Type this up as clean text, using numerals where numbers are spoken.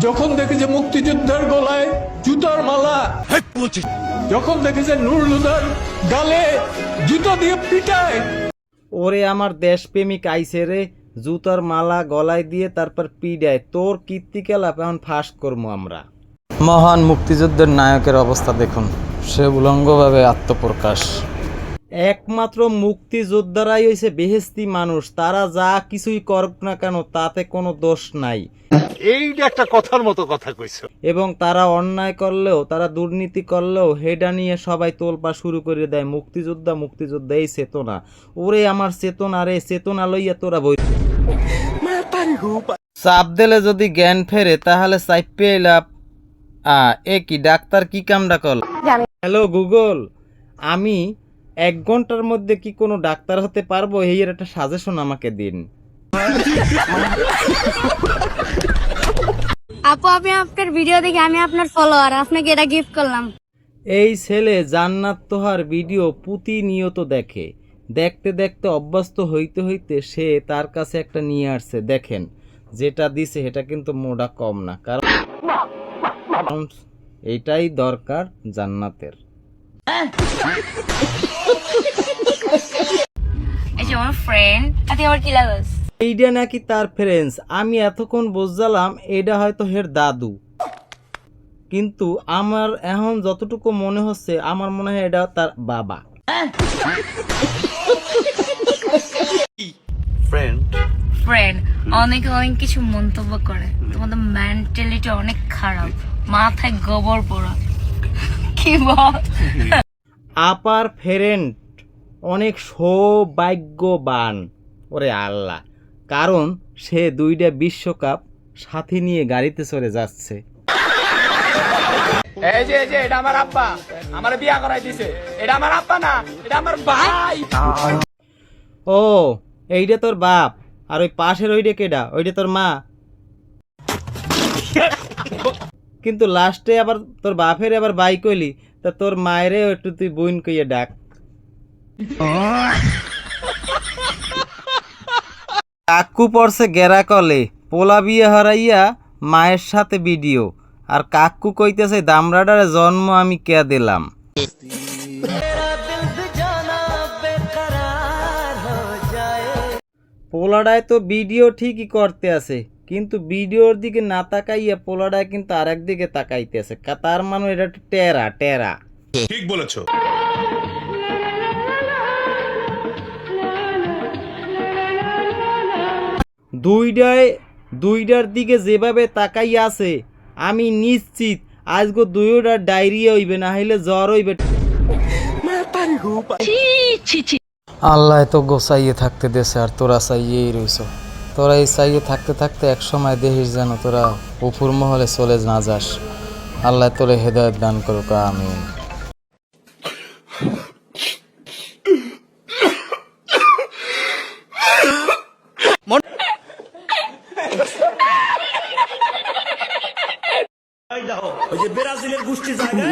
যখন দেখেছে মুক্তিযোদ্ধার গলায় জুতার মালা, যখন দেখেছে নুরুলদার গালে জুতা দিয়ে পিটায়, ওরে আমার দেশপ্রেমিক আইছে রে, জুতার মালা গলায় দিয়ে তারপর পিডায়, তোর কীর্তিকলাপ এখন ফাঁস করবো আমরা। মহান মুক্তিযুদ্ধের নায়কের অবস্থা দেখুন, সে উলঙ্গভাবে আত্মপ্রকাশ। একমাত্র মুক্তিযোদ্ধারাই হইছে বেহেস্তি মানুষ, তারা যা কিছুই করুক না কেন তাতে কোনো দোষ নাই। এইটা একটা কথার মতো কথা কইছো। এবং তারা অন্যায় করলেও, তারা দুর্নীতি করলেও হেডা নিয়ে সবাই তোলপা শুরু করে দেয়, মুক্তিযোদ্ধা মুক্তিযোদ্ধা, এই চেতনা। ওরে আমার চেতনা রে, চেতনা লইয়া তোরা বই। চাপ দিলে যদি জ্ঞান ফেরে তাহলে চাইপে লাভ। এ কি ডাক্তার কি কামডা কল? হ্যালো গুগল, আমি 1 ঘন্টার মধ্যে কি কোনো ডাক্তার হতে পারবো? এই এর একটা সাজেশন আমাকে দিন। আপু, আমি আপনার ভিডিও দেখে আমি আপনার ফলোয়ার, আপনাকে এটা গিফট করলাম। এই ছেলে জান্নাত তোহার ভিডিও প্রতিনিয়ত দেখে, দেখতে দেখতে অভ্যস্ত হইতে হইতে সে তার কাছে একটা নিয়ে আসছে। দেখেন যেটা দিছে এটা কিন্তু মোটা কম না, কারণ এইটাই দরকার জান্নাতের। এইটা নাকি তার ফ্রেন্ডস, আমি এতক্ষণ বুঝলাম এটা হয়তো হের দাদু, কিন্তু আমার এখন যতটুকু মনে হচ্ছে আমার মনে হয় এটা তার বাবা। ফ্রেন্ড অনেক অনেক কিছু মন্তব্য করে, তোমাদের মেন্টালিটি অনেক খারাপ, মাথায় গোবর পোড়া। কি বল? আপার ফ্রেন্ড অনেক সৌভাগ্যবান, ওরে আল্লাহ, কারণ সে 2টা বিশ্বকাপ সাথে নিয়ে গাড়িতে চড়ে যাচ্ছে। এই যে এটা আমার আব্বা, আমার বিয়া করাই দিছে, এটা আমার আব্বা না, এটা আমার ভাই। ও এইটা তোর বাপ, আর ওই পাশের ওইটা কেডা? ওইটা তোর মা। কিন্তু লাস্টে আবার তোর বাপের আবার বাই কইলি, তা তোর মায়েরে একটু তুই বোন কইয়া ডাক। কাকু পড়ছে গেরা কলে, পোলা বিয়ে হারাইয়া মায়ের সাথে ভিডিও, আর কাকু কইতেছে দামরাডারে জন্ম আমি কে দিলাম। পোলাডায় তো ভিডিও ঠিকই করতে আছে, কিন্তু ভিডিওর দিকে না তাকাইয়া পোলাডায় কিন্তু আরেক দিকে তাকাইতেছে, তার মানে এটা টেরা টেরা। ঠিক বলেছো। দুইটার দিকে যেভাবে তাকাইয়া আছে আমি নিশ্চিত আজকে দুইটার ডায়রিয়া হইবে, না হইলে জ্বর হইবে। আল্লাহ তো গোসাইয়ে থাকতে দেশে, আর তোরা চাইয়েই রইছ। তোরা এই চাইয়ে থাকতে থাকতে এক সময় দেখিস যেন তোরা উপর মহলে চলে না যাস। আল্লাহ তোরে হেদায়েত দান করুক, আমিন। ওই যে ব্রাজিলের গোষ্ঠী জায়গায়